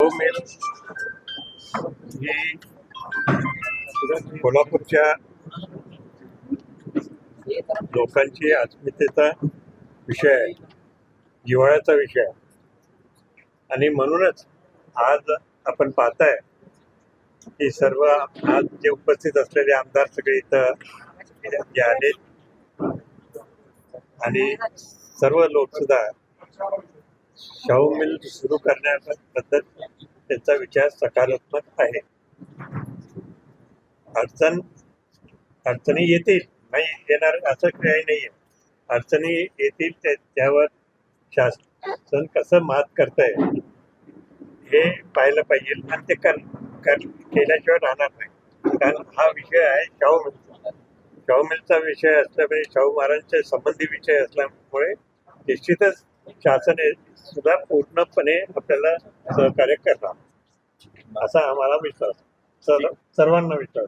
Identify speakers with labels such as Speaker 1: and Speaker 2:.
Speaker 1: Shahu mill ही कोल्हापूरच्या लोकांची अस्मितेचा विषय आहे, जिव्हाळ्याचा विषय आहे. आणि म्हणूनच आज आपण पाहताय की सर्व आज जे उपस्थित असलेले आमदार सगळे इथं जे आले आणि सर्व लोक सुद्धा शाहू मिल सुरू करण्याबद्दल त्यांचा विचार सकारात्मक आहे. अडचणी येतील, नाही येणार असं काही नाही आहे. अडचणी येतील, त्यावर शासन कसं मात करतंय हे पाहिलं पाहिजे आणि ते केल्याशिवाय राहणार नाही. कारण हा विषय आहे शाहू मिलचा विषय असल्यामुळे शाहू महाराजांच्या संबंधी विषय असल्यामुळे निश्चितच शासन सुद्धा पूर्णपणे आपल्याला सहकार्य करणार असा आम्हाला विश्वास, सर्वांना विश्वास.